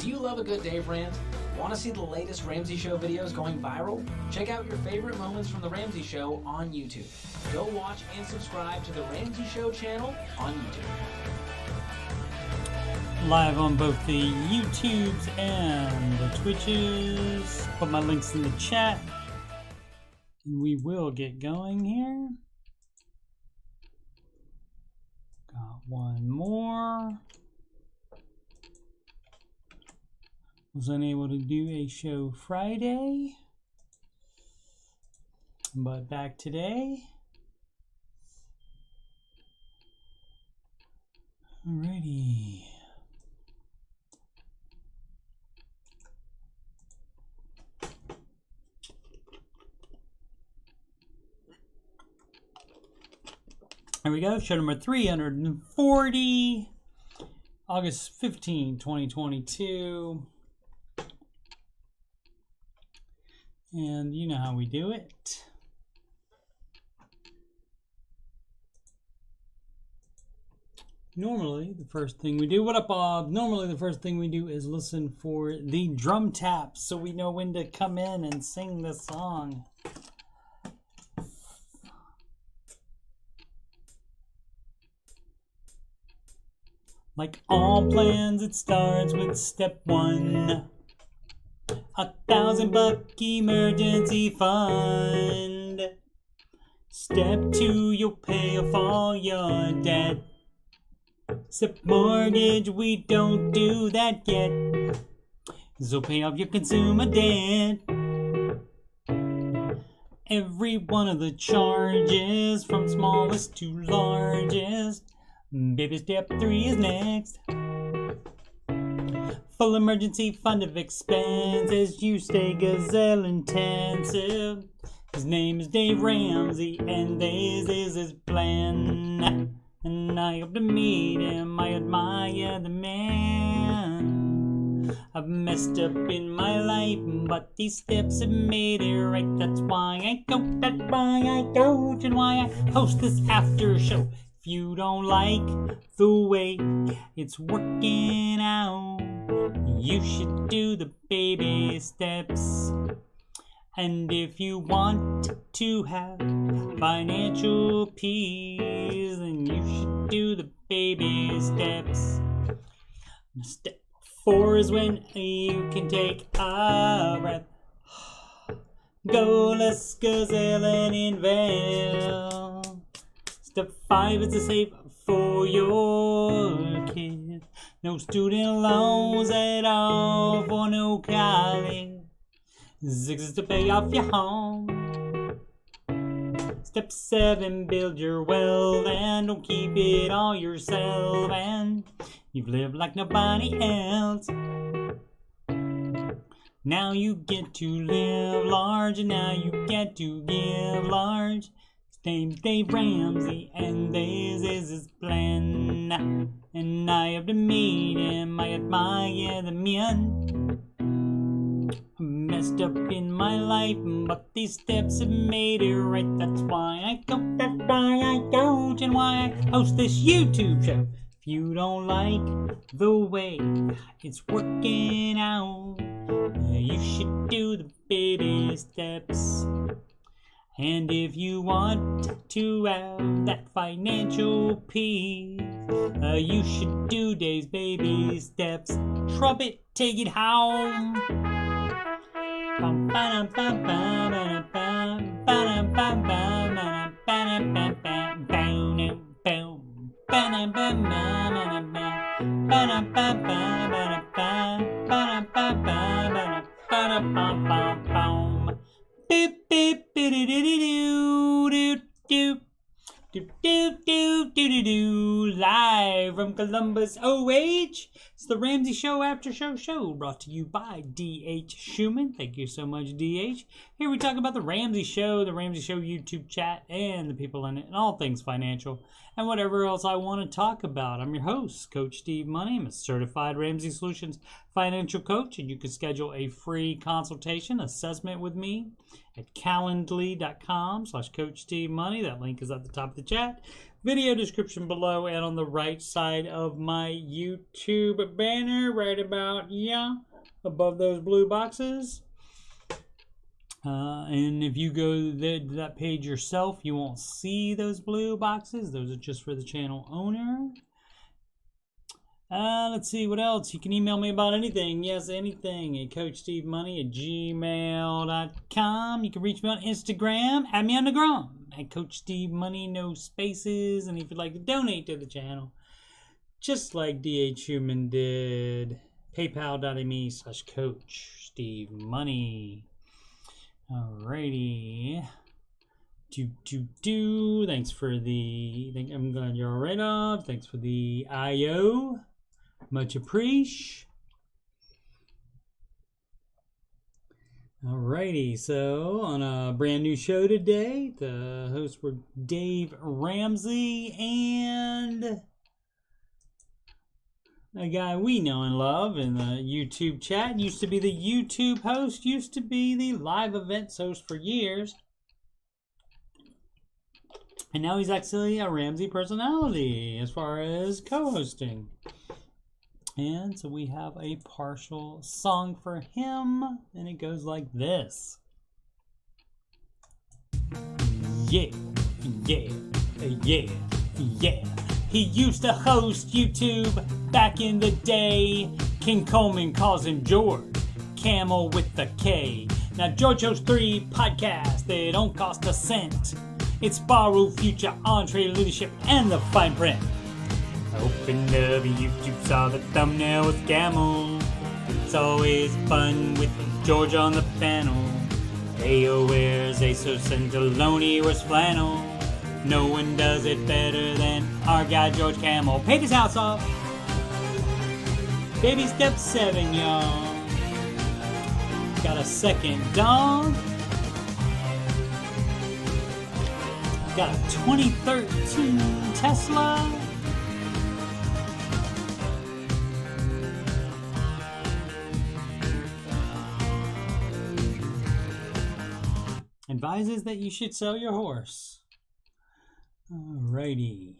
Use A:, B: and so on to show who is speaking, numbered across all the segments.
A: Do you love a good Dave rant? Want to see the latest Ramsey Show videos going viral? Check out your favorite moments from The Ramsey Show on YouTube. Go watch and subscribe to The Ramsey Show channel on YouTube.
B: Live on both the YouTubes and the Twitches. Put my links in the chat. And we will get going here. Got one more. Was unable to do a show Friday, but back today. Alrighty. Here we go, show number 340, August 15, 2022. And you know how we do it. Normally, the first thing we do, what up, Bob? Normally, the first thing we do is listen for the drum taps so we know when to come in and sing the song. Like all plans, it starts with step one. $1,000 emergency fund. Step two, you'll pay off all your debt. Step mortgage, we don't do that yet. So pay off your consumer debt. Every one of the charges, from smallest to largest. Baby, step 3 is next. Full emergency fund of expenses. You stay gazelle intensive. His name is Dave Ramsey, and this is his plan. And I hope to meet him. I admire the man. I've messed up in my life, but these steps have made it right. That's why I coach, that's why I coach, and why I host this after show. If you don't like the way it's working out, you should do the baby steps. And if you want to have financial peace, then you should do the baby steps. Step 4 is when you can take a breath. Go, let's gazelle and invest. Step 5 is to save for your kids. No student loans at all for no college. 6 is to pay off your home. Step 7, build your wealth and don't keep it all yourself. And you've lived like nobody else. Now you get to live large, and now you get to give large. His name's Dave Ramsey, and this is his plan. And I have to meet him. I admire the man. Messed up in my life, but these steps have made it right. That's why I coach, that's why I coach, and why I host this YouTube show. If you don't like the way it's working out, you should do the baby steps. And if you want to have that financial peace, you should do Dave's baby steps. Trumpet, take it home. Live from Columbus, OH. It's the Ramsey Show Aftershow show, brought to you by D.H. Schumann. Thank you so much, D.H. Here we talk about the Ramsey Show YouTube chat, and the people in it, and all things financial, and whatever else I want to talk about. I'm your host, Coach Steve Money. I'm a certified Ramsey Solutions financial coach, and you can schedule a free consultation assessment with me at calendly.com/Coach Steve Money. That link is at the top of the chat. chat, video description below, and on the right side of my YouTube banner, right about, above those blue boxes. And if you go to that page yourself, you won't see those blue boxes. Those are just for the channel owner. Let's see, what else? You can email me about anything. Yes, anything at CoachSteveMoney@gmail.com. You can reach me on Instagram. Add me on the gram at Coach Steve Money, no spaces. And if you'd like to donate to the channel, just like D.H. Human did, paypal.me/Coach Steve Money. Alrighty. Thanks for the... I'm glad you're all right off. Thanks for the IO. Much appreciated. Alrighty, so on a brand new show today, the hosts were Dave Ramsey and a guy we know and love in the YouTube chat. Used to be the YouTube host, used to be the live events host for years. And now he's actually a Ramsey personality as far as co-hosting. And so we have a partial song for him, and it goes like this. Yeah, yeah, yeah, yeah. He used to host YouTube back in the day. King Coleman calls him George, Camel with the K. Now George hosts 3 podcasts, they don't cost a cent. It's Baru, Future, Entree, Leadership, and the Fine Print. Opened up YouTube, saw the thumbnail with Camel. It's always fun with George on the panel. Ayo wears ASOS and Deloney wears flannel. No one does it better than our guy George Camel. Paid his house off. Baby step 7, y'all. Got a second dog. Got a 2013 Tesla. Advises that you should sell your horse. Alrighty.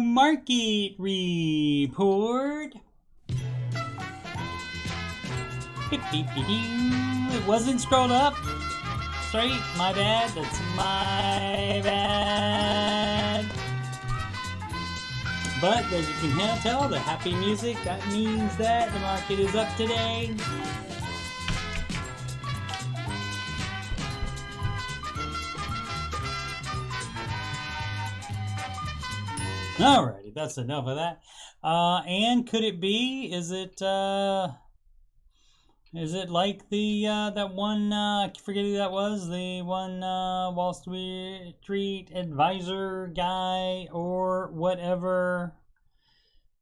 B: Market report. It wasn't scrolled up straight. My bad. That's my bad. But as you can tell, the happy music, that means that the market is up today. Alrighty, that's enough of that. And could it be? Is it like the that one? I forget who that was. The one Wall Street advisor guy or whatever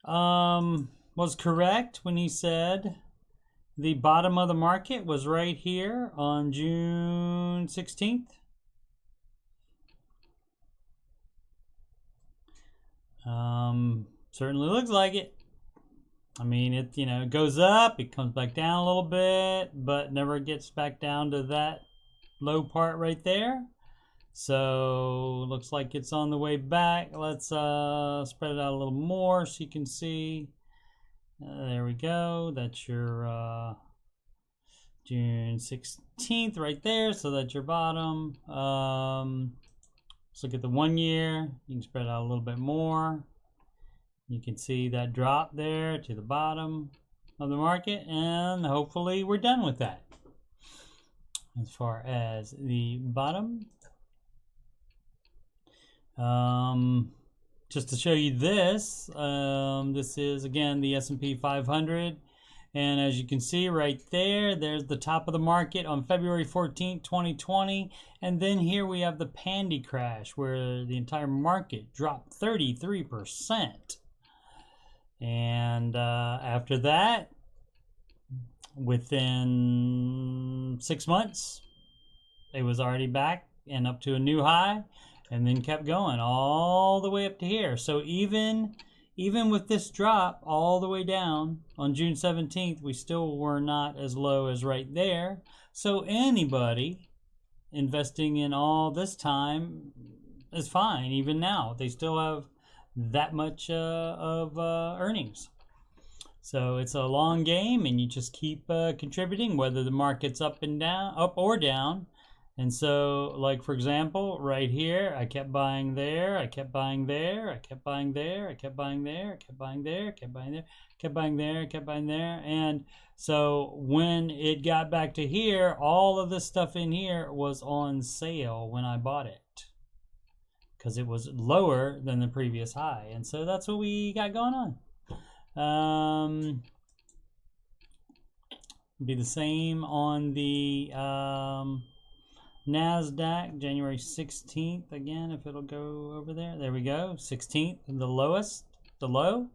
B: was correct when he said the bottom of the market was right here on June 16th. Certainly looks like it. I mean, it, it goes up, it comes back down a little bit, but never gets back down to that low part right there. So looks like it's on the way back. Let's spread it out a little more so you can see. There we go. That's your June 16th right there. So that's your bottom. Let's look at the 1 year. You can spread it out a little bit more. You can see that drop there to the bottom of the market, and hopefully we're done with that. As far as the bottom, just to show you this, this is again the S&P 500, and as you can see right there, there's the top of the market on February 14th, 2020, and then here we have the pandy crash where the entire market dropped 33%. And after that, within 6 months, it was already back and up to a new high, and then kept going all the way up to here. So even with this drop all the way down on June 17th, we still were not as low as right there. So anybody investing in all this time is fine. Even now, they still have that much of earnings. So it's a long game, and you just keep contributing, whether the market's up or down. And so, like, for example, right here, I kept buying there, I kept buying there, I kept buying there, I kept buying there, I kept buying there, I kept buying there, kept buying there, kept buying there. And so when it got back to here, all of this stuff in here was on sale when I bought it, because it was lower than the previous high. And so that's what we got going on. Be the same on the NASDAQ, January 16th, again, if it'll go over there. There we go, 16th, the lowest, the low.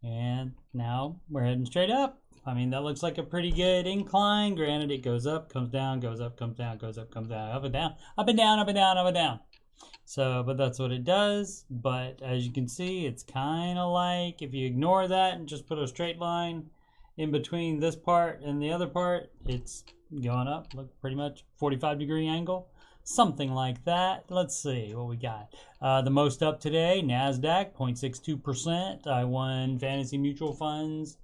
B: And now we're heading straight up. I mean, that looks like a pretty good incline. Granted, it goes up, comes down, goes up, comes down, goes up, comes down, up and down, up and down, up and down, up and down. So, but that's what it does. But as you can see, it's kind of like, if you ignore that and just put a straight line in between this part and the other part, it's going up. Look, pretty much 45-degree angle, something like that. Let's see what we got. The most up today, NASDAQ, 0.62%. I won fantasy mutual funds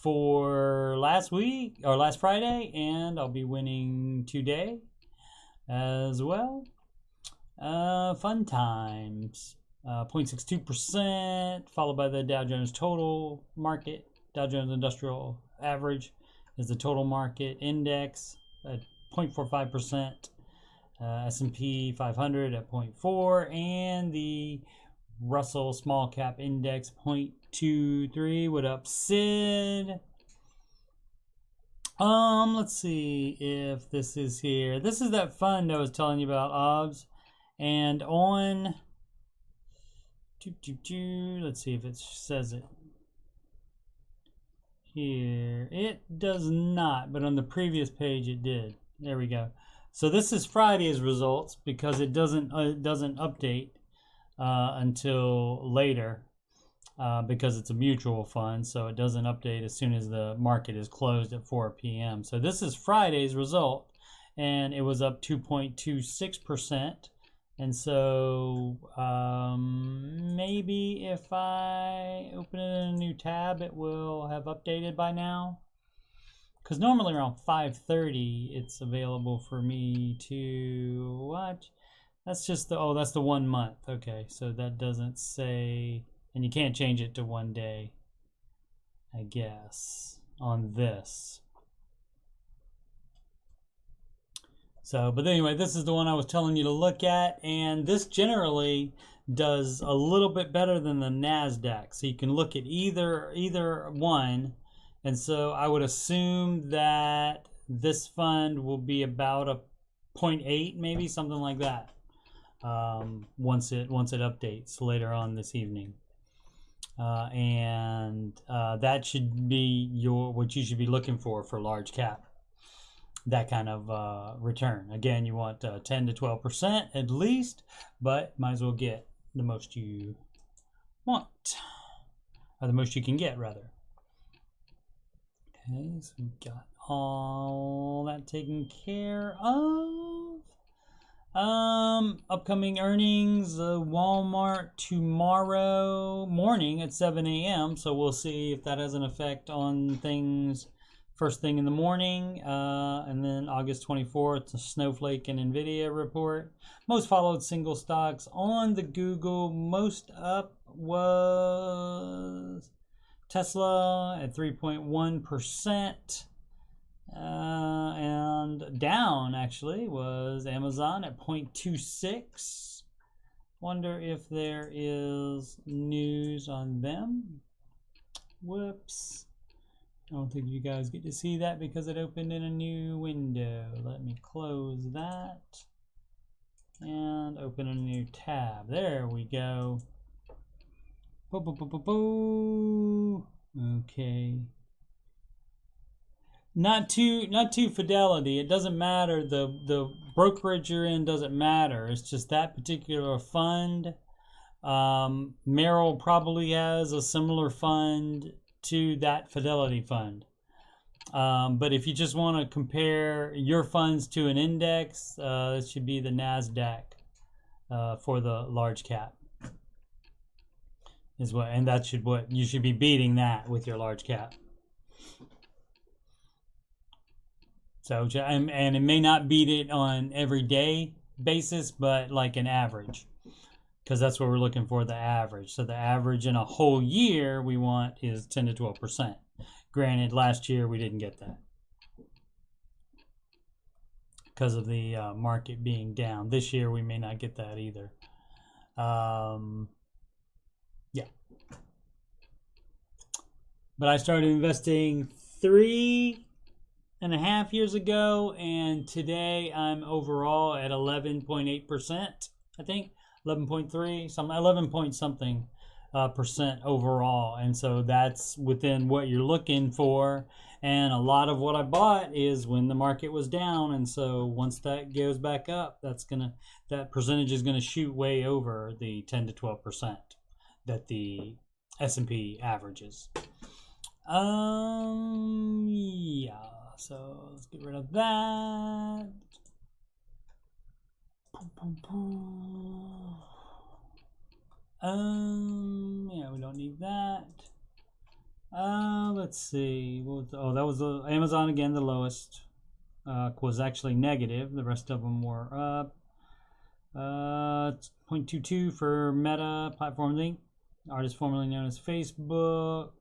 B: for last week, or last Friday, and I'll be winning today as well. Fun times, 0.62%, followed by the Dow Jones total market. Dow Jones Industrial Average is the total market index at 0.45%. S&P 500 at 0.4, and the Russell Small Cap Index 0.23. What up, Sid? Let's see if this is here. This is that fund I was telling you about, OBS. And on, let's see if it says it here. It does not, but on the previous page it did. There we go. So this is Friday's results, because it doesn't update until later, because it's a mutual fund, so it doesn't update as soon as the market is closed at 4 p.m. So this is Friday's result, and it was up 2.26%. And so maybe if I open it in a new tab, it will have updated by now. Because normally around 5:30, it's available for me to watch. That's just the, oh, that's the 1 month. Okay, so that doesn't say, and you can't change it to 1 day, I guess, on this. So, but anyway, this is the one I was telling you to look at, and this generally does a little bit better than the NASDAQ. So you can look at either one, and so I would assume that this fund will be about a 0.8, maybe something like that, once it updates later on this evening, and that should be what you should be looking for large cap. That kind of return. Again, you want 10 to 12% at least, but might as well get the most you want, or the most you can get, rather. Okay, so we got all that taken care of. Upcoming earnings, Walmart tomorrow morning at 7 a.m. So we'll see if that has an effect on things first thing in the morning. And then August 24th, a Snowflake and NVIDIA report. Most followed single stocks on the Google. Most up was Tesla at 3.1%. And down actually was Amazon at 0.26. Wonder if there is news on them. Whoops. I don't think you guys get to see that because it opened in a new window. Let me close that and open a new tab. There we go. Boo, boo, boo, boo, boo. Okay. Not too Fidelity. It doesn't matter. The brokerage you're in doesn't matter. It's just that particular fund. Merrill probably has a similar fund to that Fidelity fund. But if you just want to compare your funds to an index, it should be the NASDAQ for the large cap. And what you should be beating that with your large cap. So, and it may not beat it on everyday basis, but like an average, because that's what we're looking for, the average. So the average in a whole year we want is 10 to 12%. Granted, last year we didn't get that because of the market being down. This year we may not get that either. Yeah. But I started investing 3.5 years ago, and today I'm overall at 11.8%, I think. 11.3, some 11 point something percent overall. And so that's within what you're looking for. And a lot of what I bought is when the market was down. And so once that goes back up, that percentage is gonna shoot way over the 10 to 12% that the S&P averages. Yeah. So let's get rid of that. Yeah, we don't need that. Let's see. That was Amazon again, the lowest. Was actually negative. The rest of them were up. 0.22 for Meta Platforms Inc., artist formerly known as Facebook.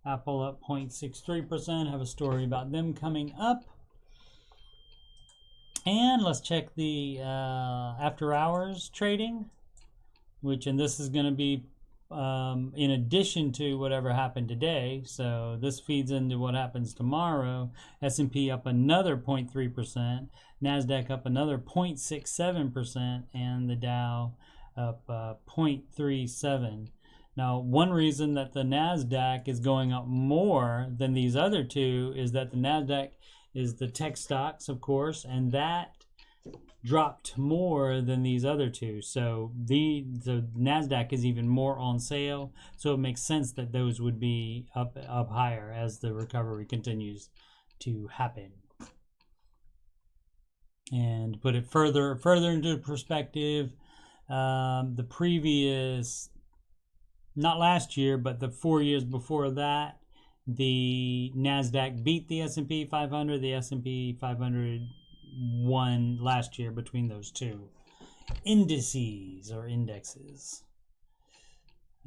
B: Apple up 0.63%. Have a story about them coming up. And let's check the after hours trading, and this is going to be in addition to whatever happened today. So this feeds into what happens tomorrow. S&P up another 0.3%, NASDAQ up another 0.67%, and the Dow up 0.37%. Now, one reason that the NASDAQ is going up more than these other two is that the NASDAQ is the tech stocks, of course, and that dropped more than these other two. So the NASDAQ is even more on sale. So it makes sense that those would be up higher as the recovery continues to happen. And to put it further into perspective, the previous, not last year, but the 4 years before that, the NASDAQ beat the S&P 500. The S&P 500 won last year between those two indices or indexes.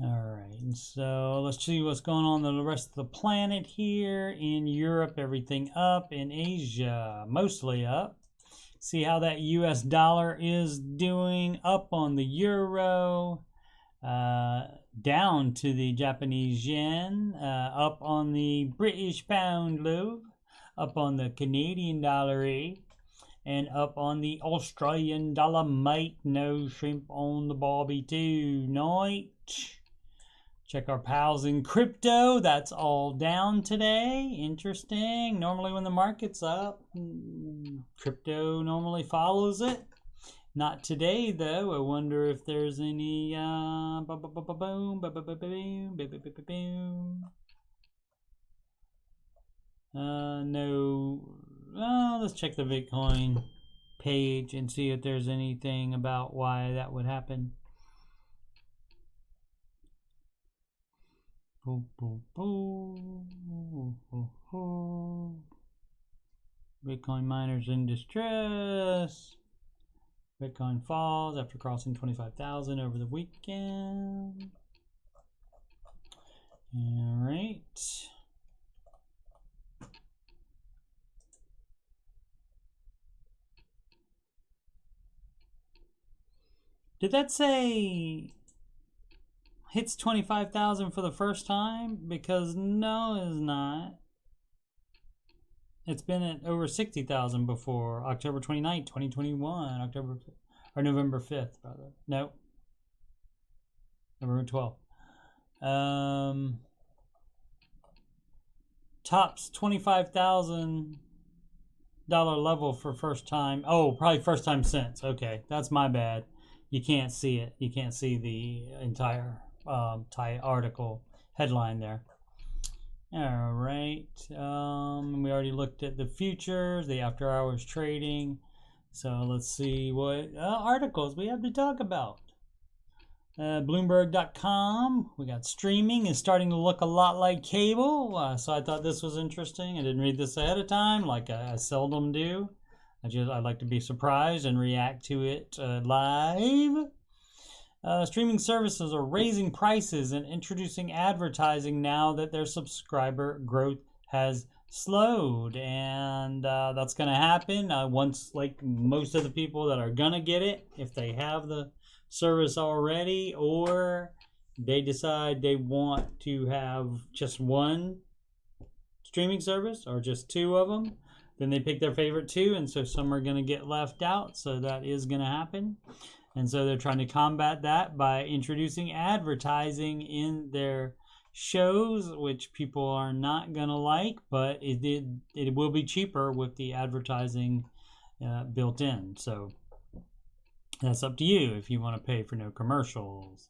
B: All right, so let's see what's going on in the rest of the planet here. In Europe, everything up. In Asia, mostly up. See how that US dollar is doing. Up on the euro. Down to the Japanese yen, up on the British pound loaf, up on the Canadian dollar, and up on the Australian dollar, mate. No shrimp on the barbie tonight. Check our pals in crypto. That's all down today. Interesting. Normally when the market's up, crypto normally follows it. Not today, though. I wonder if there's any no. Well, let's check the Bitcoin page and see if there's anything about why that would happen. Bitcoin miners in distress. Bitcoin falls after crossing 25,000 over the weekend. All right. Did that say hits 25,000 for the first time? Because no, it's not. It's been at over 60,000 before. October 29th, 2021. November 5th, rather. No. November 12th. Tops $25,000 level for first time. Oh, probably first time since. Okay, that's my bad. You can't see it. You can't see the entire article headline there. All right. We already looked at the futures, the after hours trading. So let's see what articles we have to talk about. Bloomberg.com. We got streaming is starting to look a lot like cable. So I thought this was interesting. I didn't read this ahead of time, like I seldom do. I like to be surprised and react to it live. Streaming services are raising prices and introducing advertising now that their subscriber growth has slowed, and that's going to happen once, like, most of the people that are going to get it, if they have the service already, or they decide they want to have just one streaming service or just two of them, then they pick their favorite two, and so some are going to get left out. So that is going to happen. And so they're trying to combat that by introducing advertising in their shows, which people are not going to like, but it will be cheaper with the advertising built in. So that's up to you if you want to pay for no commercials.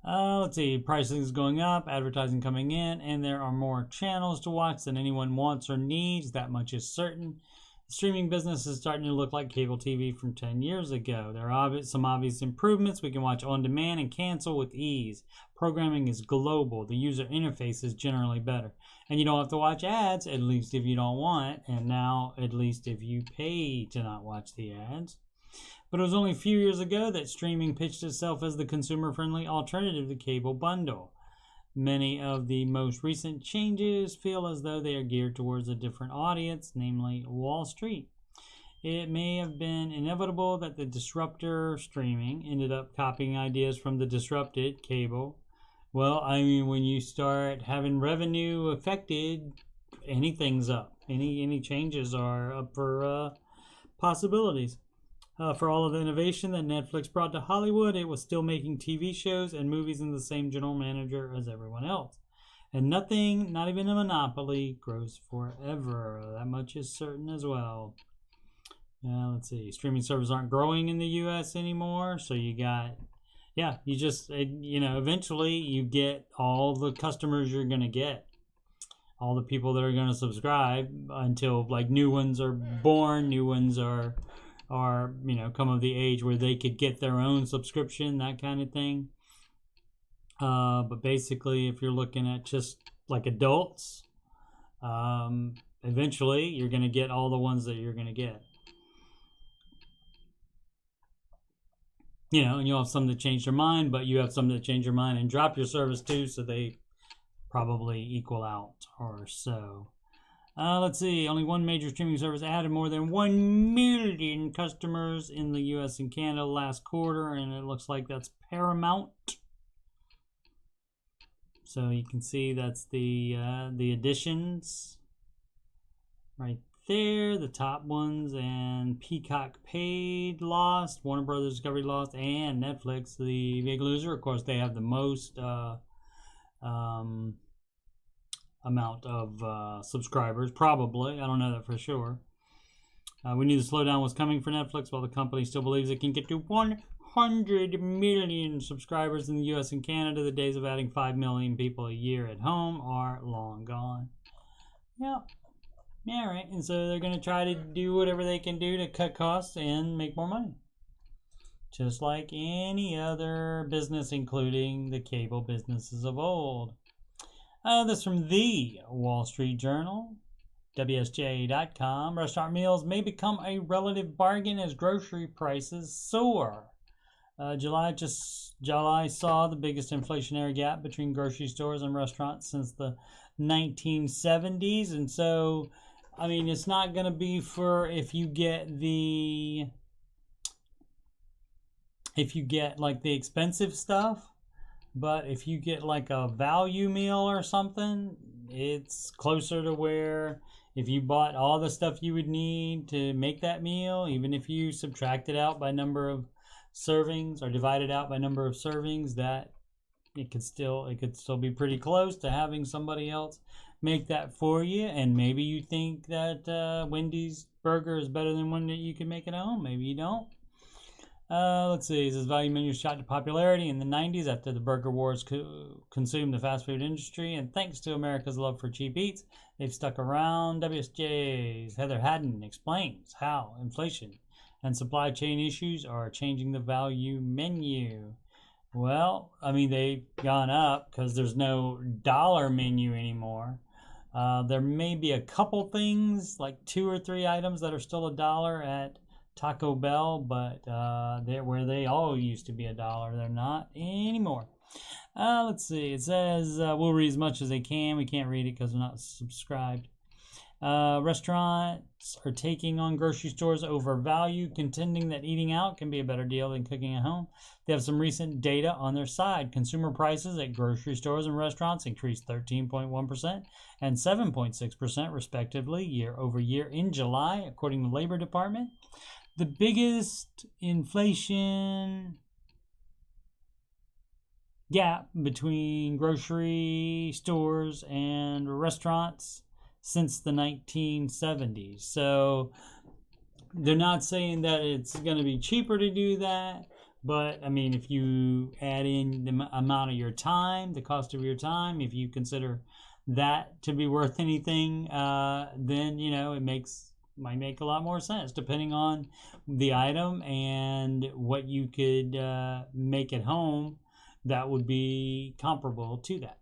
B: Let's see, pricing is going up, advertising coming in, and there are more channels to watch than anyone wants or needs. That much is certain. The streaming business is starting to look like cable TV from 10 years ago. There are some obvious improvements. We can watch on demand and cancel with ease. Programming is global. The user interface is generally better. And you don't have to watch ads, at least if you don't want. And now, at least if you pay to not watch the ads. But it was only a few years ago that streaming pitched itself as the consumer-friendly alternative to cable bundle. Many of the most recent changes feel as though they are geared towards a different audience, namely Wall Street. It may have been inevitable that the disruptor streaming ended up copying ideas from the disrupted cable. Well, I mean, when you start having revenue affected, anything's up. Any changes are up for possibilities. For all of the innovation that Netflix brought to Hollywood, it was still making TV shows and movies in the same general manager as everyone else. And nothing, not even a monopoly, grows forever. That much is certain as well. Let's see. Streaming services aren't growing in the U.S. anymore. So you got, you just, eventually you get all the customers you're going to get. All the people that are going to subscribe until, like, new ones are born, new ones are come of the age where they could get their own subscription, that kind of thing. But basically, if you're looking at just like adults, eventually you're going to get all the ones that you're going to get. And you'll have some that change their mind, but you have some that change your mind and drop your service too, so they probably equal out or so. Let's see, only one major streaming service added more than 1 million customers in the U.S. and Canada last quarter, and it looks like that's Paramount. So you can see that's the additions right there, the top ones, and Peacock paid lost, Warner Brothers Discovery lost, and Netflix, the big loser. Of course, they have the most amount of subscribers, probably. I don't know that for sure. We knew the slowdown was coming for Netflix, while the company still believes it can get to 100 million subscribers in the US and Canada. The days of adding 5 million people a year at home are long gone. Yeah, right. And so they're going to try to do whatever they can do to cut costs and make more money. Just like any other business, including the cable businesses of old. This from the Wall Street Journal, WSJ.com. Restaurant meals may become a relative bargain as grocery prices soar. July saw the biggest inflationary gap between grocery stores and restaurants since the 1970s. And so, I mean, it's not going to be for if you get like the expensive stuff. But if you get like a value meal or something, it's closer to where if you bought all the stuff you would need to make that meal, even if you subtract it out by number of servings or divide it out by number of servings, that it could still be pretty close to having somebody else make that for you. And maybe you think that Wendy's burger is better than one that you can make at home. Maybe you don't. Let's see. It says value menus shot to popularity in the 90s after the burger wars consumed the fast food industry. And thanks to America's love for cheap eats, they've stuck around. WSJ's Heather Haddon explains how inflation and supply chain issues are changing the value menu. Well, I mean, they've gone up because there's no dollar menu anymore. There may be a couple things, like 2 or 3 items that are still $1 at Taco Bell, but where they all used to be $1, they're not anymore. Let's see. It says we'll read as much as they can. We can't read it because we're not subscribed. Restaurants are taking on grocery stores over value, contending that eating out can be a better deal than cooking at home. They have some recent data on their side. Consumer prices at grocery stores and restaurants increased 13.1% and 7.6% respectively year over year in July, according to the Labor Department. The biggest inflation gap between grocery stores and restaurants since the 1970s. So they're not saying that it's going to be cheaper to do that, but I mean, if you add in the amount of your time, the cost of your time, if you consider that to be worth anything, then it might make a lot more sense depending on the item and what you could make at home that would be comparable to that.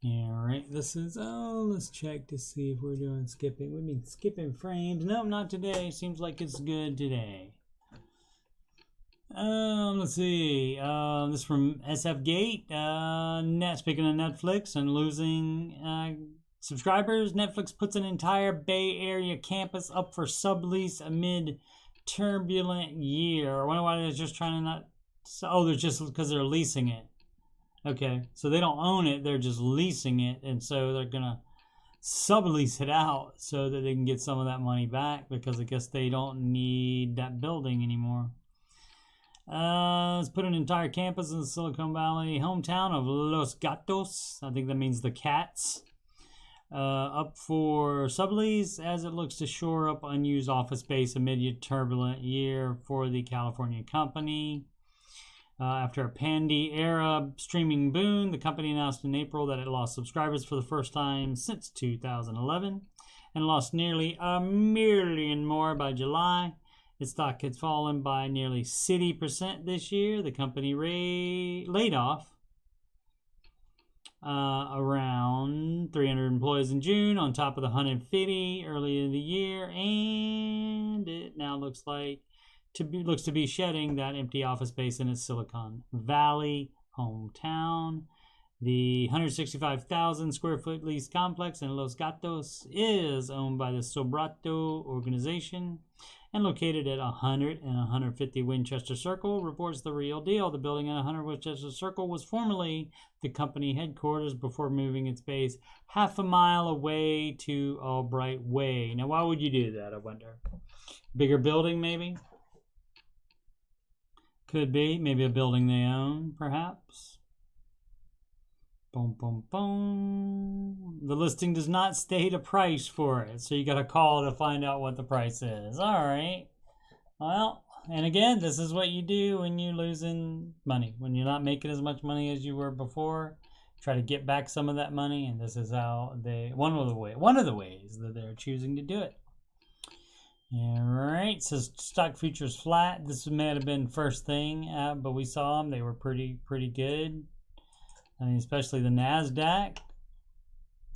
B: All right, let's check to see if we're doing skipping. We've been skipping frames. No, not today. Seems like it's good today. Let's see. This is from SF Gate. Speaking of Netflix and losing subscribers, Netflix puts an entire Bay Area campus up for sublease amid turbulent year. I wonder why they're just trying to not... Oh, they're just because they're leasing it. Okay, so they don't own it, they're just leasing it, and so they're going to sublease it out so that they can get some of that money back because I guess they don't need that building anymore. Let's put an entire campus in the Silicon Valley hometown of Los Gatos. I think that means the cats. Up for sublease as it looks to shore up unused office space amid a turbulent year for the California company. After a Pandy-era streaming boom, the company announced in April that it lost subscribers for the first time since 2011 and lost nearly 1 million more by July. Its stock had fallen by nearly 60% this year. The company laid off around 300 employees in June on top of the 150 earlier in the year, and it now looks to be shedding that empty office space in its Silicon Valley hometown. The 165,000 square foot lease complex in Los Gatos is owned by the Sobrato organization and located at 100 and 150 Winchester Circle, reports The Real Deal. The building at 100 Winchester Circle was formerly the company headquarters before moving its base half a mile away to Albright Way. Now, why would you do that, I wonder? Bigger building, maybe? Could be. Maybe a building they own, perhaps. Boom, boom, boom. The listing does not state a price for it, so you got to call to find out what the price is. All right. Well, and again, this is what you do when you're losing money. When you're not making as much money as you were before, try to get back some of that money, and this is how one of the ways that they're choosing to do it. All right, says stock futures flat. This may have been first thing, but we saw them. They were pretty good. I mean, especially the NASDAQ.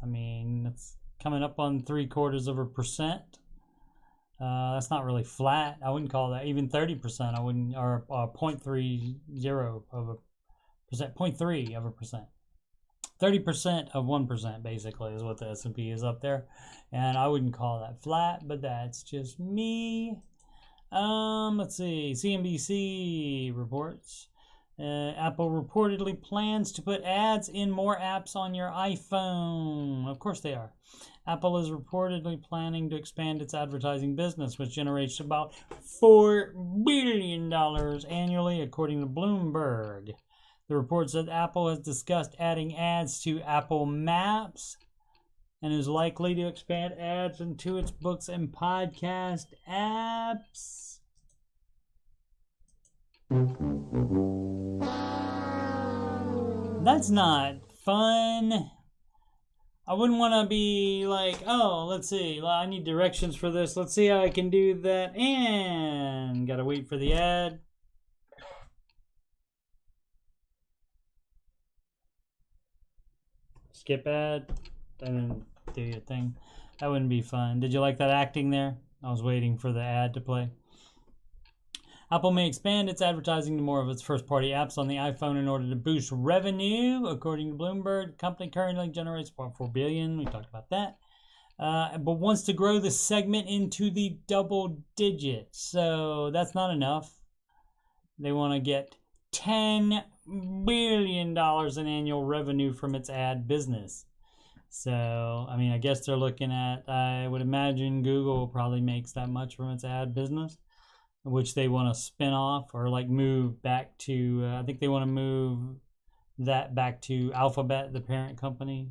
B: I mean, it's coming up on 0.75%. That's not really flat. I wouldn't call that even 30%. I wouldn't, or 0.30 of a percent, 0.3 of a percent. 30% of 1% basically is what the S&P is up there, and I wouldn't call that flat, but that's just me. Let's see. CNBC reports. Apple reportedly plans to put ads in more apps on your iPhone. Of course they are. Apple is reportedly planning to expand its advertising business, which generates about $4 billion annually, according to Bloomberg. The report said Apple has discussed adding ads to Apple Maps and is likely to expand ads into its books and podcast apps. That's not fun. I wouldn't want to be like, oh, let's see, I need directions for this. Let's see how I can do that. And gotta wait for the ad. Skip ad, and then do your thing. That wouldn't be fun. Did you like that acting there? I was waiting for the ad to play. Apple may expand its advertising to more of its first-party apps on the iPhone in order to boost revenue. According to Bloomberg, the company currently generates $0.4 billion. We talked about that. But wants to grow the segment into the double digits. So that's not enough. They want to get $10 billion in annual revenue from its ad business. So, I mean, I guess they're looking at, I would imagine Google probably makes that much from its ad business, which they want to spin off or like move back to, I think they want to move that back to Alphabet, the parent company.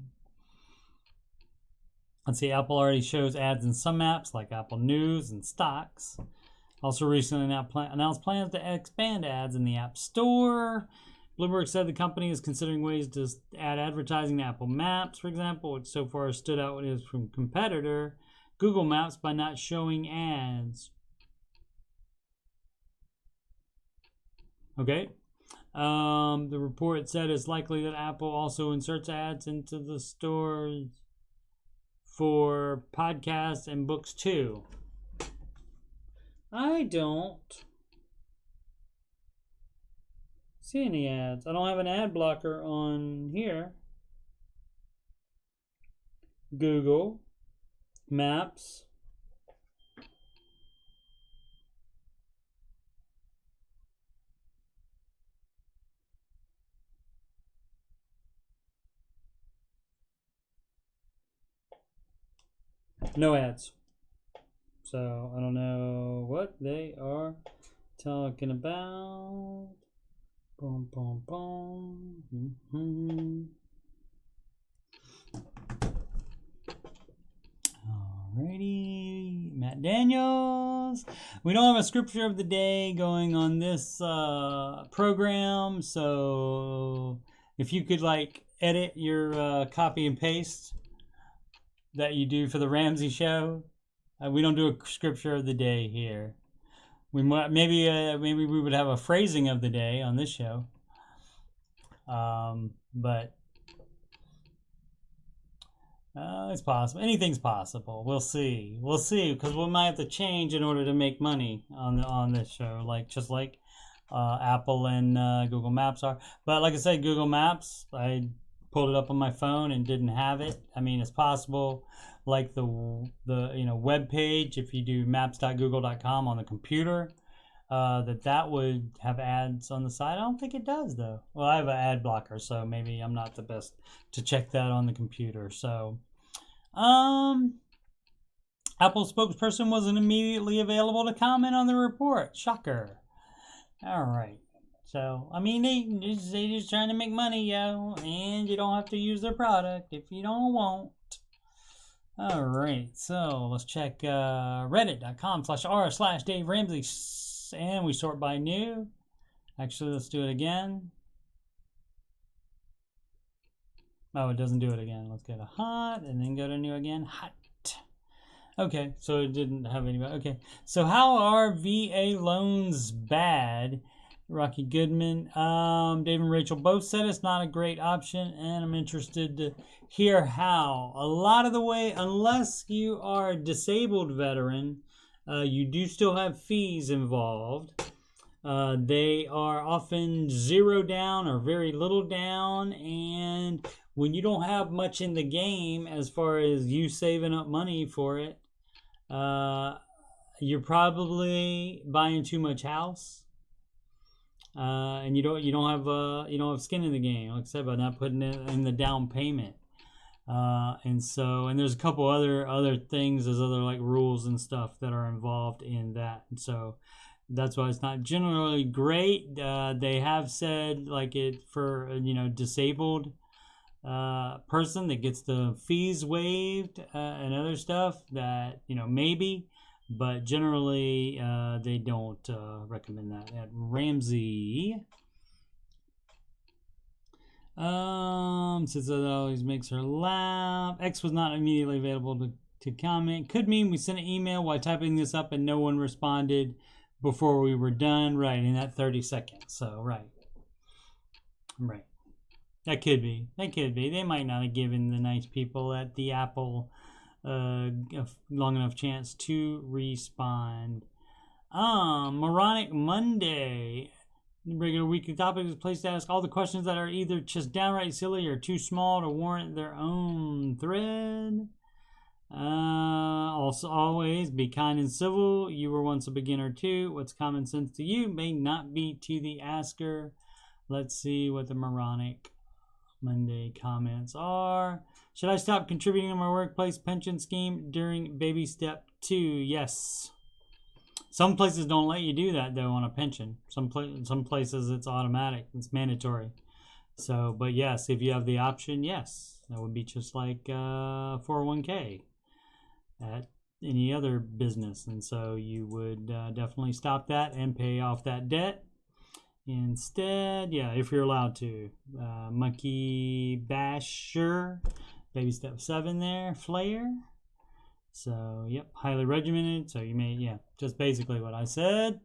B: Let's see, Apple already shows ads in some apps like Apple News and Stocks. Also recently announced plans to expand ads in the App Store. Bloomberg said the company is considering ways to add advertising to Apple Maps, for example, which so far stood out from competitor Google Maps by not showing ads. Okay. The report said it's likely that Apple also inserts ads into the stores for podcasts and books too. I don't see any ads. I don't have an ad blocker on here. Google Maps. No ads. So I don't know what they are talking about. Boom, boom, boom. Mm-hmm. Alrighty, Matt Daniels. We don't have a scripture of the day going on this program, so if you could like edit your copy and paste that you do for the Ramsey show. We don't do a scripture of the day here. We maybe we would have a phrasing of the day on this show, but it's possible. Anything's possible. We'll see. We'll see, because we might have to change in order to make money on this show, just like Apple and Google Maps are. But like I said, Google Maps, I pulled it up on my phone and didn't have it. I mean, it's possible, like the web page, if you do maps.google.com on the computer, that would have ads on the side. I don't think it does though. Well, I have an ad blocker, so maybe I'm not the best to check that on the computer. So, Apple spokesperson wasn't immediately available to comment on the report. Shocker. All right. So, I mean, they just trying to make money, yo, and you don't have to use their product if you don't want. All right, so let's check reddit.com/r/Dave Ramsey, and we sort by new. Actually, let's do it again. Oh, it doesn't do it again. Let's go to hot, and then go to new again. Hot. Okay, so it didn't have anybody. Okay, so how are VA loans bad? Rocky Goodman, Dave and Rachel both said it's not a great option, and I'm interested to hear how. A lot of the way, unless you are a disabled veteran, you do still have fees involved. They are often zero down or very little down, and when you don't have much in the game as far as you saving up money for it, you're probably buying too much house. And you don't have skin in the game, like I said, by not putting it in the down payment, and there's a couple other things, there's other like rules and stuff that are involved in that, and so that's why it's not generally great. They have said like it for disabled person that gets the fees waived and other stuff that maybe. but generally they don't recommend that. At Ramsey, since it always makes her laugh. X was not immediately available to comment. Could mean we sent an email while typing this up and no one responded before we were done. Right, in that 30 seconds. So, right. That could be. They might not have given the nice people at the Apple a long enough chance to respond. Moronic Monday. Regular weekly topic is a place to ask all the questions that are either just downright silly or too small to warrant their own thread. Also, always be kind and civil. You were once a beginner too. What's common sense to you may not be to the asker. Let's see what the Moronic Monday comments are. Should I stop contributing to my workplace pension scheme during baby step 2? Yes. Some places don't let you do that though on a pension. Some places it's automatic. It's mandatory. So, but yes, if you have the option, yes. That would be just like 401k at any other business. And so you would definitely stop that and pay off that debt. Instead, yeah, if you're allowed to. Monkey Basher, baby step 7 there, Flare. So, yep, highly regimented. So you may, yeah, just basically what I said,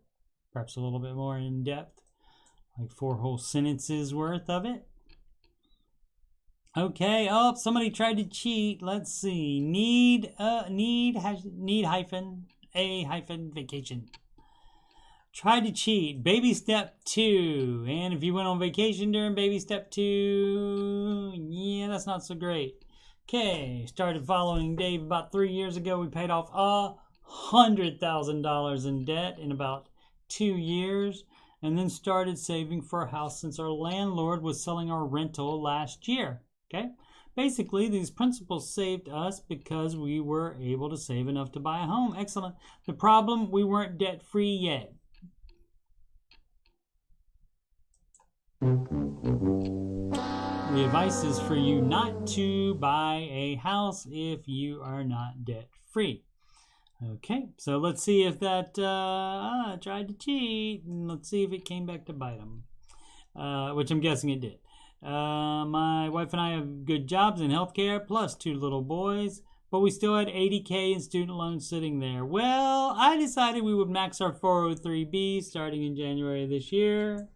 B: perhaps a little bit more in depth, like 4 whole sentences worth of it. Okay, oh, somebody tried to cheat. Let's see. Need hyphen vacation. Tried to cheat. Baby step 2. And if you went on vacation during baby step 2, yeah, that's not so great. Okay, started following Dave about 3 years ago. We paid off $100,000 in debt in about 2 years, and then started saving for a house since our landlord was selling our rental last year. Okay, basically these principles saved us because we were able to save enough to buy a home. Excellent. The problem, we weren't debt free yet. The advice is for you not to buy a house if you are not debt free. Okay, so let's see if that tried to cheat, and let's see if it came back to bite him, which I'm guessing it did. My wife and I have good jobs in healthcare, plus 2 little boys, but we still had $80K in student loans sitting there. Well, I decided we would max our 403B starting in January of this year.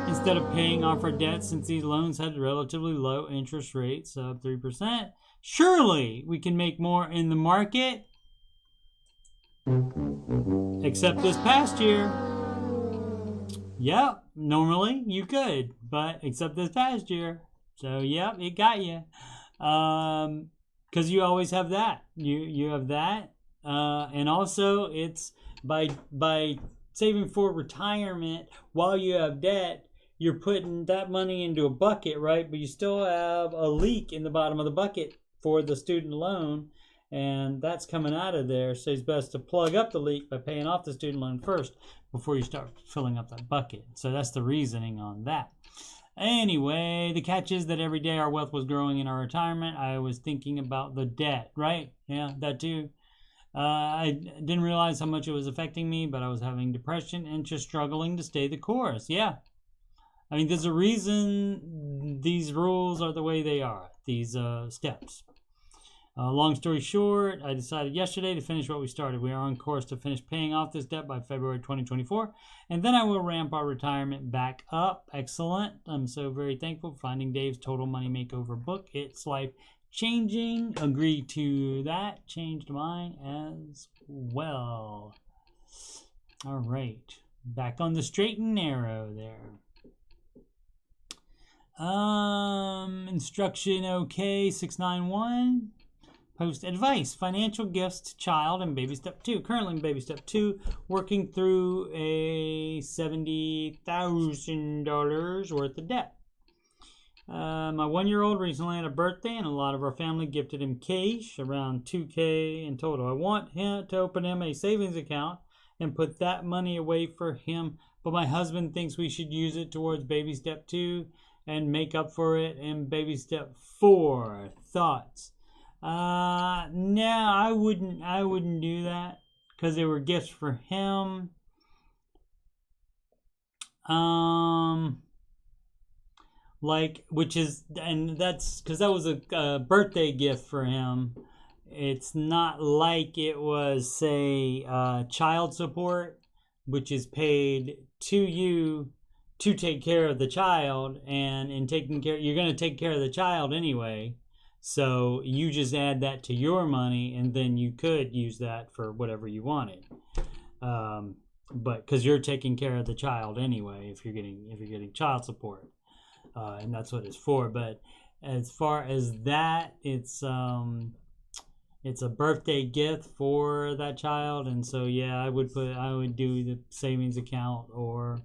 B: Instead of paying off our debt, since these loans had relatively low interest rates of 3%, surely we can make more in the market. Except this past year. Yep, normally you could, but except this past year. So, yep, it got you. Because you always have that. You have that. And also, it's by saving for retirement while you have debt, you're putting that money into a bucket, right? But you still have a leak in the bottom of the bucket for the student loan, and that's coming out of there. So it's best to plug up the leak by paying off the student loan first before you start filling up that bucket. So that's the reasoning on that. Anyway, the catch is that every day our wealth was growing in our retirement. I was thinking about the debt, right? Yeah, that too. I didn't realize how much it was affecting me, but I was having depression and just struggling to stay the course. Yeah. I mean, there's a reason these rules are the way they are, these steps. Long story short, I decided yesterday to finish what we started. We are on course to finish paying off this debt by February 2024, and then I will ramp our retirement back up. Excellent. I'm so very thankful for finding Dave's Total Money Makeover book. It's life-changing. Agree to that. Changed mine as well. All right. Back on the straight and narrow there. Instruction okay, 691. Post advice, financial gifts to child in baby step 2. Currently in baby step 2, working through a $70,000 worth of debt. My 1-year-old recently had a birthday, and a lot of our family gifted him cash, around $2K in total. I want him to open him a savings account and put that money away for him, but my husband thinks we should use it towards baby step 2 and make up for it in baby step 4. Thoughts? No, I wouldn't do that because they were gifts for him. Like, which is, and that's because that was a birthday gift for him. It's not like it was, say, child support, which is paid to you to take care of the child, and in taking care, you're going to take care of the child anyway. So you just add that to your money, and then you could use that for whatever you wanted. But because you're taking care of the child anyway, if you're getting child support, and that's what it's for. But as far as that, it's a birthday gift for that child, and so yeah, I would do the savings account or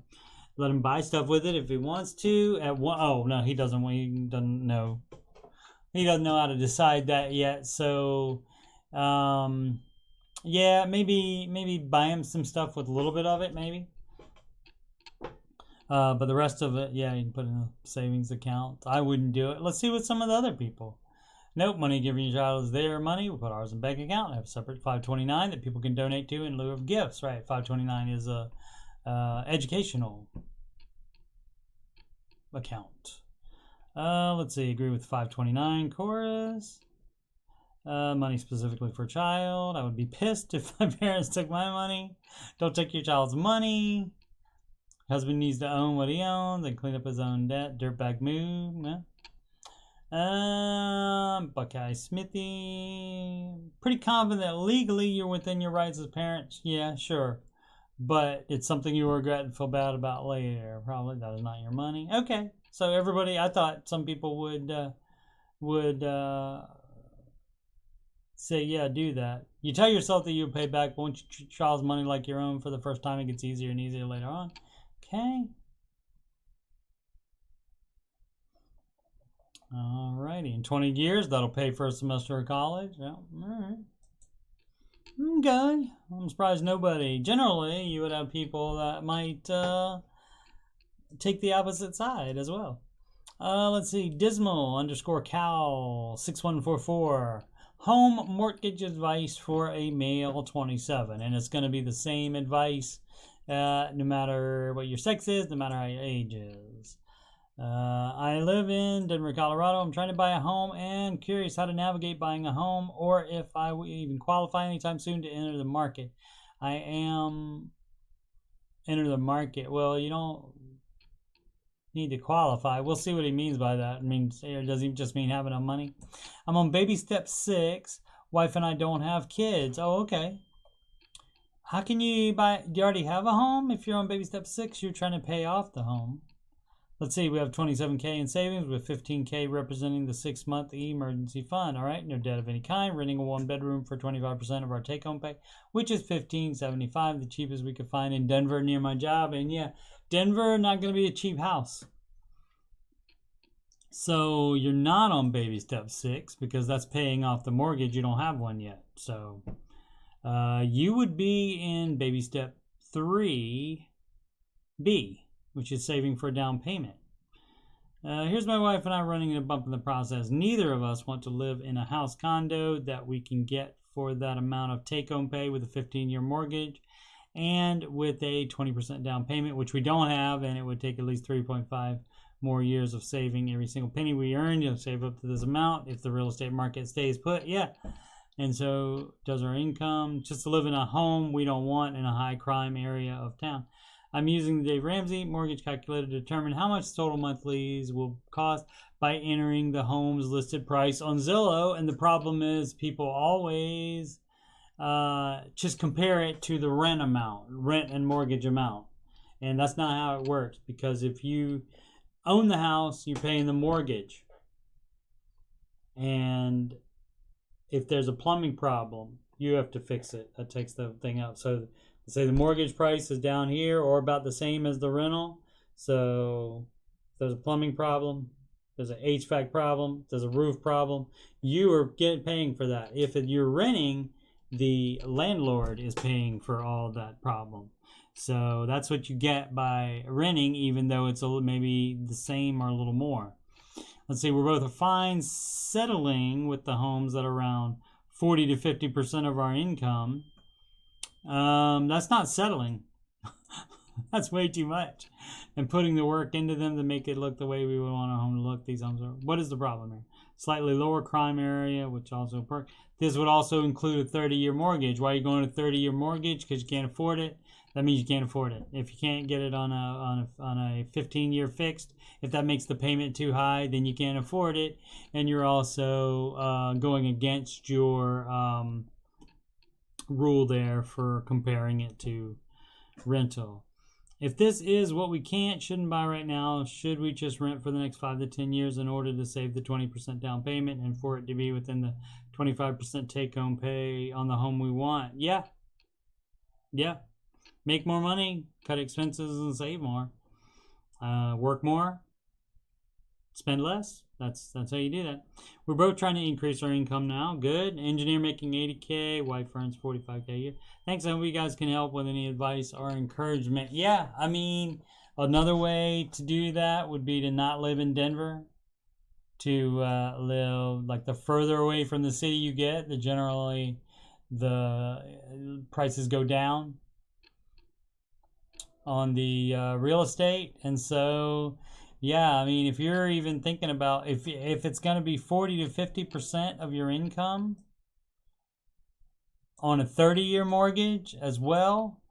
B: let him buy stuff with it if he wants to. Oh no, he doesn't know. He doesn't know how to decide that yet. So, yeah, maybe buy him some stuff with a little bit of it, maybe. But the rest of it, yeah, you can put in a savings account. I wouldn't do it. Let's see what some of the other people. Nope, money given your child is their money. We'll put ours in bank account. I have a separate 529 that people can donate to in lieu of gifts, right? 529 is a educational account. Let's see, agree with 529 chorus. Money specifically for child. I would be pissed if my parents took my money. Don't take your child's money. Husband needs to own what he owns and clean up his own debt. Dirtbag move. Buckeye Smithy. Pretty confident that legally you're within your rights as parents. Yeah, sure. But it's something you regret and feel bad about later. Probably that is not your money. Okay. So everybody, I thought some people would say, yeah, do that. You tell yourself that you'll pay back once your child's money like your own for the first time. It gets easier and easier later on. Okay. Alrighty. In 20 years, that'll pay for a semester of college. Yeah. Alright. Okay. I'm surprised nobody. Generally, you would have people that might take the opposite side as well. Let's see. Dismal _Cal 6144. Home mortgage advice for a male 27. And it's going to be the same advice no matter what your sex is, no matter how your age is. I live in Denver, Colorado. I'm trying to buy a home and curious how to navigate buying a home or if I will even qualify anytime soon to enter the market. I am enter the market. Well, you don't need to qualify. We'll see what he means by that. I mean, does he just mean having enough money? I'm on baby step 6. Wife and I don't have kids. Oh, okay. How can you buy? Do you already have a home? If you're on baby step 6, you're trying to pay off the home. Let's see, we have $27K in savings with $15K representing the 6-month emergency fund. All right, no debt of any kind. Renting a 1-bedroom for 25% of our take-home pay, which is $15.75, the cheapest we could find in Denver near my job. And yeah, Denver, not going to be a cheap house. So you're not on baby step 6 because that's paying off the mortgage. You don't have one yet. So you would be in baby step 3B. Which is saving for a down payment. Here's my wife and I running into a bump in the process. Neither of us want to live in a house condo that we can get for that amount of take-home pay with a 15-year mortgage and with a 20% down payment, which we don't have, and it would take at least 3.5 more years of saving every single penny we earn. You'll save up to this amount if the real estate market stays put. Yeah. And so does our income. Just to live in a home we don't want in a high crime area of town. I'm using the Dave Ramsey mortgage calculator to determine how much total monthlies will cost by entering the home's listed price on Zillow. And the problem is people always just compare it to the rent and mortgage amount. And that's not how it works, because if you own the house, you're paying the mortgage. And if there's a plumbing problem, you have to fix it. That takes the thing out. So say the mortgage price is down here or about the same as the rental. So if there's a plumbing problem, there's an HVAC problem, there's a roof problem, you are paying for that. If you're renting, the landlord is paying for all that problem. So that's what you get by renting, even though it's maybe the same or a little more. Let's see, we're both fine settling with the homes that are around 40 to 50% of our income. That's not settling. That's way too much. And putting the work into them to make it look the way we would want our home to look. These homes are. What is the problem here? Slightly lower crime area, which also perk. This would also include a 30-year mortgage. Why are you going to a 30-year mortgage? Because you can't afford it. That means you can't afford it. If you can't get it on a 15-year fixed, if that makes the payment too high, then you can't afford it, and you're also going against your rule there for comparing it to rental. If this is what we shouldn't buy right now, should we just rent for the next 5 to 10 years in order to save the 20% down payment and for it to be within the 25% take-home pay on the home we want? Yeah. Make more money, cut expenses, and save more. Work more, spend less. That's how you do that. We're both trying to increase our income now. Good. Engineer making $80K. Wife earns $45K a year. Thanks. I hope you guys can help with any advice or encouragement. Yeah, I mean, another way to do that would be to not live in Denver. To live, like, the further away from the city you get, generally the prices go down on the real estate. And so, yeah, I mean, if you're even thinking about if it's going to be 40 to 50% of your income on a 30-year mortgage as well,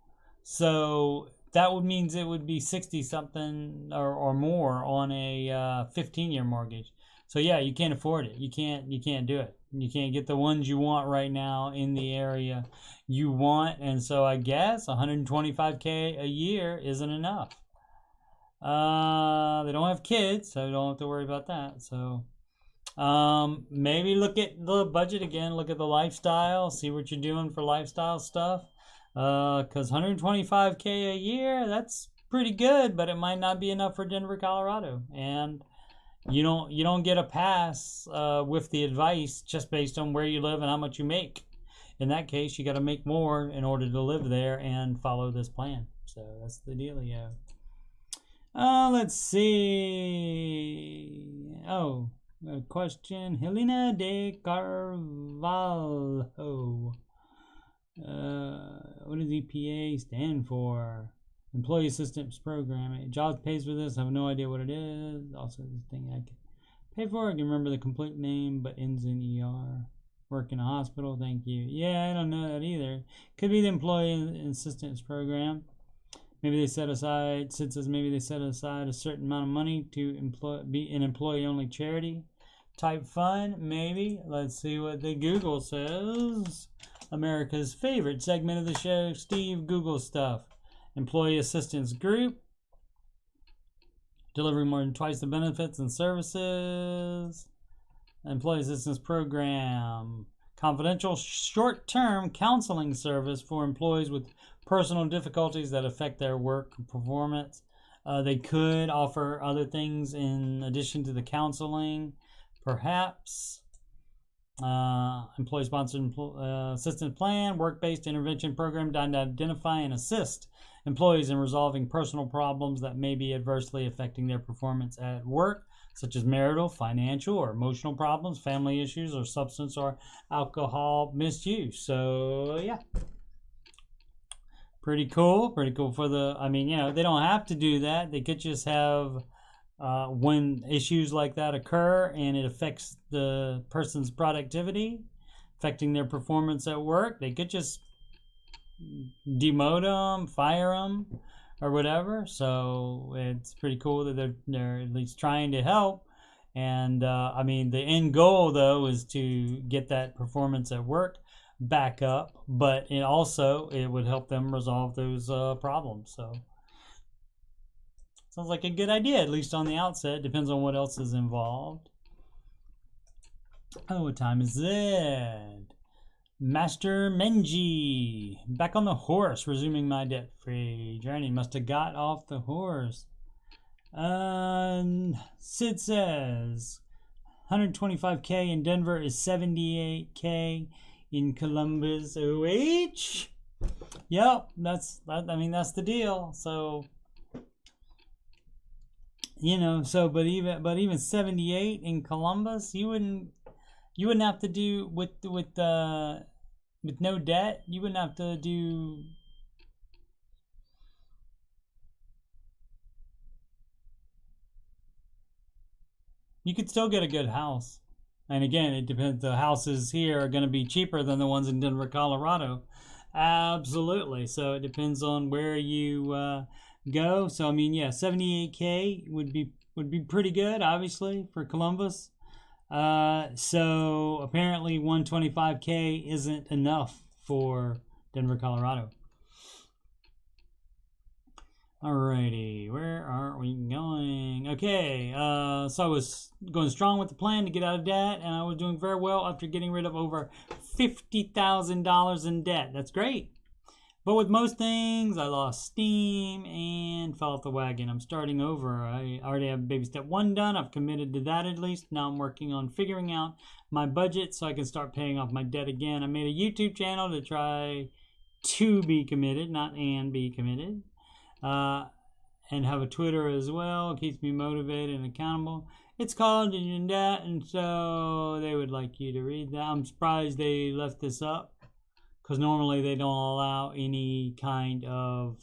B: so that would means it would be 60 something or more on a 15-year mortgage. So yeah, you can't afford it. You can't do it. You can't get the ones you want right now in the area you want, and so I guess $125K a year isn't enough. They don't have kids, so you don't have to worry about that. So maybe look at the budget again, look at the lifestyle, see what you're doing for lifestyle stuff. Because $125K a year, that's pretty good, but it might not be enough for Denver, Colorado. And you don't get a pass with the advice just based on where you live and how much you make. In that case, you got to make more in order to live there and follow this plan. So that's the dealio. Let's see. Oh, a question. Helena de Carvalho. What does EPA stand for? Employee Assistance Program. Jobs pays for this. I have no idea what it is. Also, this thing I can pay for. I can remember the complete name, but ends in ER. Work in a hospital. Thank you. Yeah, I don't know that either. Could be the Employee Assistance Program. Maybe they set aside, maybe they set aside a certain amount of money to be an employee-only charity type fund. Maybe. Let's see what the Google says. America's favorite segment of the show, Steve Google stuff. Employee Assistance Group. Delivering more than twice the benefits and services. Employee Assistance Program. Confidential short-term counseling service for employees with personal difficulties that affect their work performance. They could offer other things in addition to the counseling, perhaps. Employee-sponsored assistance plan, work-based intervention program designed to identify and assist employees in resolving personal problems that may be adversely affecting their performance at work, such as marital, financial, or emotional problems, family issues, or substance or alcohol misuse. So, yeah. Pretty cool for the, I mean, they don't have to do that. They could just have, when issues like that occur and it affects the person's productivity, affecting their performance at work, they could just demote them, fire them, or whatever. So it's pretty cool that they're at least trying to help. And, I mean, the end goal, though, is to get that performance at work back up, but it would help them resolve those problems. So sounds like a good idea, at least on the outset. Depends on what else is involved. Oh, what time is it? Master Menji, back on the horse, resuming my debt-free journey. Must have got off the horse. Sid says 125K in Denver is 78K in Columbus, OH. Yep, that's the deal. So You know, so but even 78 in Columbus, you wouldn't have to do with no debt. You wouldn't have to do. You could still get a good house. And again, it depends. The houses here are going to be cheaper than the ones in Denver, Colorado. Absolutely. So it depends on where you go. So I mean, yeah, 78K would be pretty good, obviously, for Columbus. So apparently 125K isn't enough for Denver, Colorado. Alrighty, where are we going? Okay, so I was going strong with the plan to get out of debt, and I was doing very well after getting rid of over $50,000 in debt. That's great. But with most things, I lost steam and fell off the wagon. I'm starting over. I already have baby step 1 done. I've committed to that at least. Now I'm working on figuring out my budget so I can start paying off my debt again. I made a YouTube channel to try to be committed, not and be committed. And have a Twitter as well. It keeps me motivated and accountable. It's called In Debt, and so they would like you to read that. I'm surprised they left this up, because normally they don't allow any kind of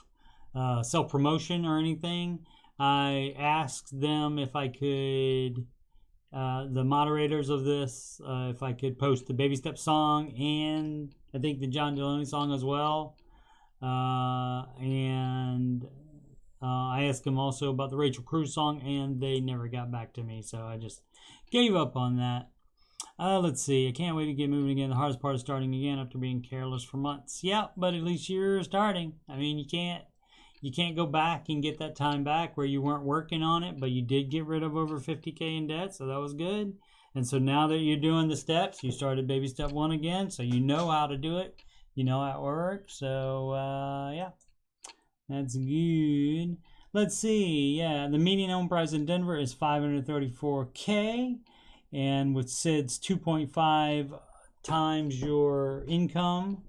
B: self-promotion or anything. I asked them if I could, the moderators of this, if I could post the Baby Step song and I think the John Deloney song as well. I asked them also about the Rachel Cruz song, and they never got back to me, so I just gave up on that. Let's see. I can't wait to get moving again. The hardest part is starting again after being careless for months. Yeah, but at least you're starting. I mean, you can't go back and get that time back where you weren't working on it, but you did get rid of over 50K in debt, so that was good. And so now that you're doing the steps, you started baby step 1 again, so you know how to do it. You know how it works. So, yeah. That's good. Let's see. Yeah, the median home price in Denver is $534K. And with SIDS 2.5 times your income,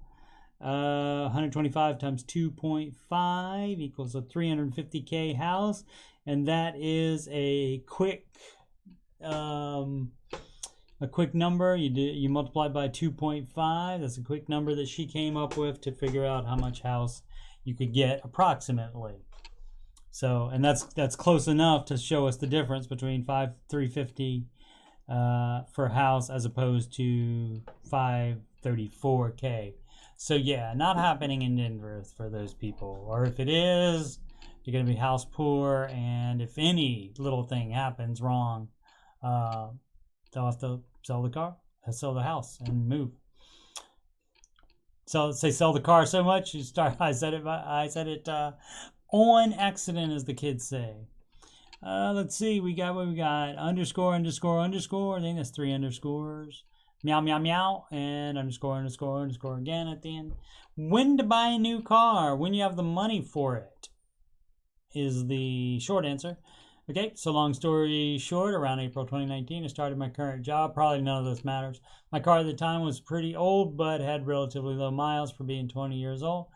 B: 125 times 2.5 equals a 350K house. And that is a quick number. You multiply by 2.5. That's a quick number that she came up with to figure out how much house you could get approximately. So, and that's close enough to show us the difference between 350 for a house as opposed to 534K. So yeah, not happening in Denver for those people. Or if it is, you're going to be house poor, and if any little thing happens wrong, they'll have to sell the car, sell the house, and move. So say sell the car so much, I said it on accident, as the kids say. Let's see, we got underscore. I think that's 3 underscores. Meow meow meow, and underscore again at the end. When to buy a new car? When you have the money for it, is the short answer. Okay, so long story short, around April 2019, I started my current job. Probably none of this matters. My car at the time was pretty old, but had relatively low miles for being 20 years old.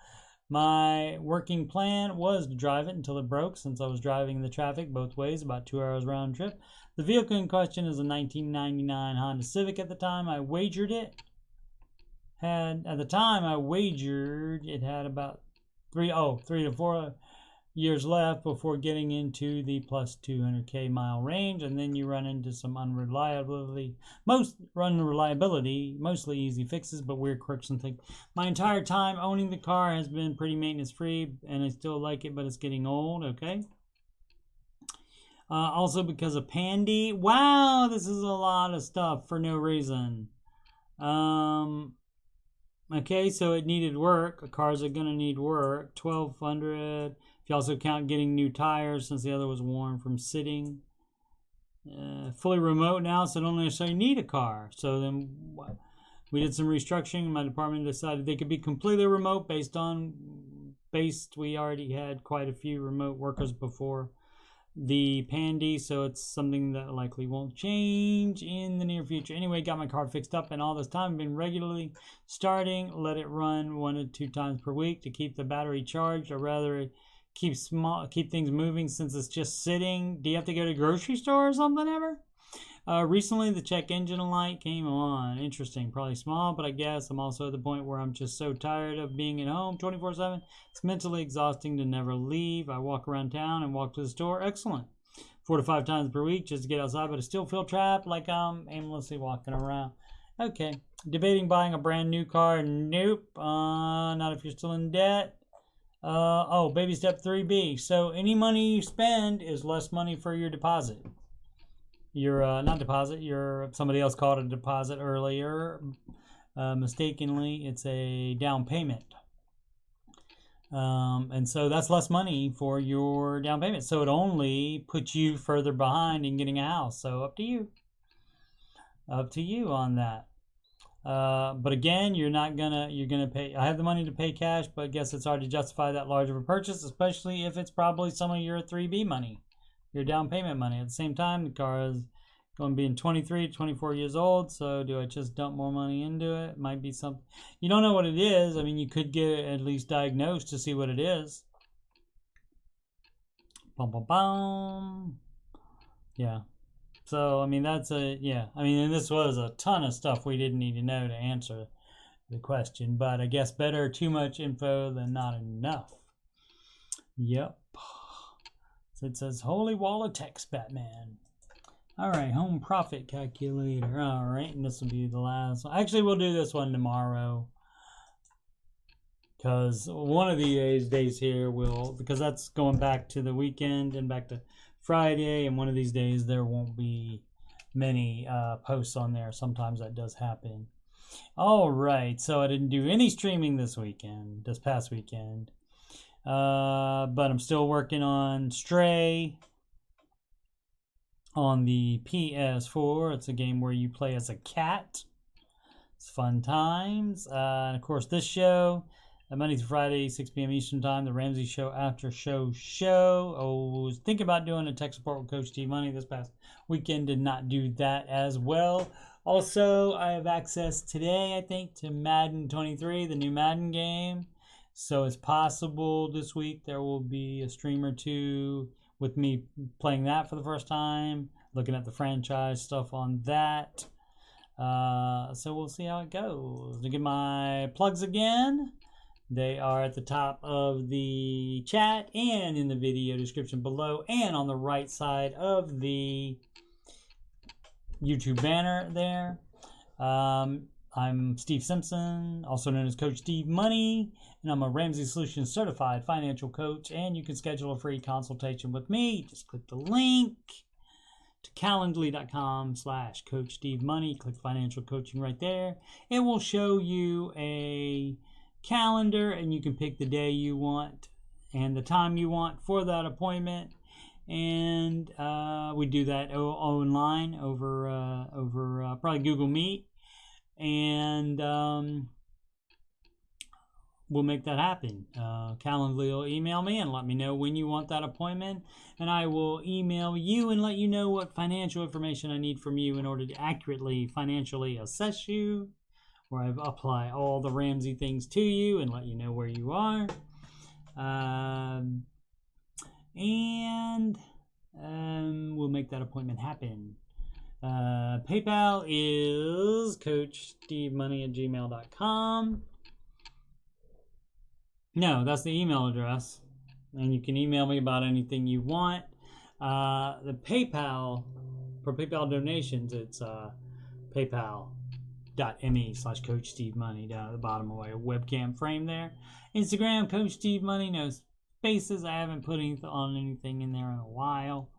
B: My working plan was to drive it until it broke, since I was driving the traffic both ways, about 2 hours round trip. The vehicle in question is a 1999 Honda Civic at the time. I wagered it. It had about 3 to 4 years left before getting into the plus 200K mile range, and then you run into some unreliability, mostly easy fixes, but weird quirks and things. My entire time owning the car has been pretty maintenance free, and I still like it, but it's getting old. Okay. Also because of Pandy. Wow, this is a lot of stuff for no reason. Okay, so it needed work. Cars are gonna need work. 1,200. If you also count getting new tires, since the other was worn from sitting. Fully remote now, so I don't necessarily need a car. So then we did some restructuring. My department decided they could be completely remote we already had quite a few remote workers before the Pandy, so it's something that likely won't change in the near future. Anyway, got my car fixed up, and all this time I've been regularly starting, let it run 1 to 2 times per week to keep the battery charged, or rather keep things moving since it's just sitting? Do you have to go to the grocery store or something ever? Recently, the check engine light came on. Interesting. Probably small, but I guess I'm also at the point where I'm just so tired of being at home 24/7. It's mentally exhausting to never leave. I walk around town and walk to the store. Excellent. 4 to 5 times per week just to get outside, but I still feel trapped like I'm aimlessly walking around. Okay. Debating buying a brand new car. Nope. Not if you're still in debt. Baby step 3B. So any money you spend is less money for your deposit. Not deposit, somebody else called it a deposit earlier. Mistakenly, it's a down payment. And so that's less money for your down payment. So it only puts you further behind in getting a house. So up to you. Up to you on that. But again, you're gonna pay. I have the money to pay cash, but I guess it's hard to justify that large of a purchase, especially if it's probably some of your 3B money, your down payment money. At the same time, the car is going to be 23, 24 years old. So do I just dump more money into it? Might be something. You don't know what it is. I mean, you could get at least diagnosed to see what it is. Bum, bum, bum. Yeah. So, I mean, and this was a ton of stuff we didn't need to know to answer the question, but I guess better too much info than not enough. Yep. So it says, Holy Wall of Text, Batman. All right, home profit calculator. All right, and this will be the last one. Actually, we'll do this one tomorrow, because one of the days here because that's going back to the weekend and back to Friday, and one of these days there won't be many posts on there. Sometimes that does happen. All right, so I didn't do any streaming this past weekend, but I'm still working on Stray on the PS4. It's a game where you play as a cat. It's fun times. And of course, this show, Monday through Friday, 6 p.m. Eastern Time, the Ramsey Show Aftershow show. I was thinking about doing a tech support with Coach Steve Money this past weekend. Did not do that as well. Also, I have access today, I think, to Madden 23, the new Madden game. So it's possible this week there will be a stream or two with me playing that for the first time, looking at the franchise stuff on that. So we'll see how it goes. To get my plugs again, they are at the top of the chat and in the video description below and on the right side of the YouTube banner there. I'm Steve Simpson, also known as Coach Steve Money, and I'm a Ramsey Solutions certified financial coach, and you can schedule a free consultation with me. Just click the link to calendly.com/Coach Steve Money. Click financial coaching right there. It will show you a calendar, and you can pick the day you want and the time you want for that appointment. And we do that online over probably Google Meet. And we'll make that happen. Calendly will email me and let me know when you want that appointment, and I will email you and let you know what financial information I need from you in order to accurately financially assess you, where I apply all the Ramsey things to you and let you know where you are. We'll make that appointment happen. PayPal is CoachSteveMoney@gmail.com. No, that's the email address, and you can email me about anything you want. The PayPal, for PayPal donations, it's paypal.me/CoachSteveMoney down at the bottom of my webcam frame there. Instagram, Coach Steve Money, no spaces. I haven't put anything in there in a while.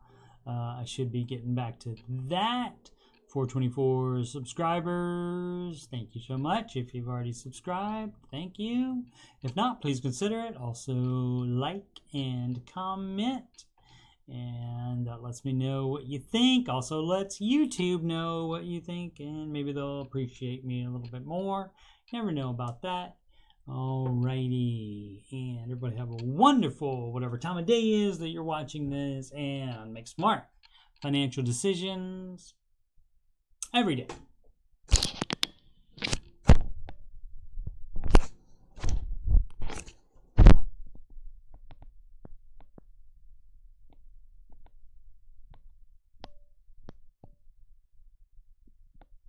B: I should be getting back to that. 424 subscribers. Thank you so much. If you've already subscribed, thank you. If not, please consider it. Also, like and comment. And that lets me know what you think. Also lets YouTube know what you think, and maybe they'll appreciate me a little bit more. Never know about that. Alrighty, and everybody have a wonderful whatever time of day is that you're watching this, and make smart financial decisions every day.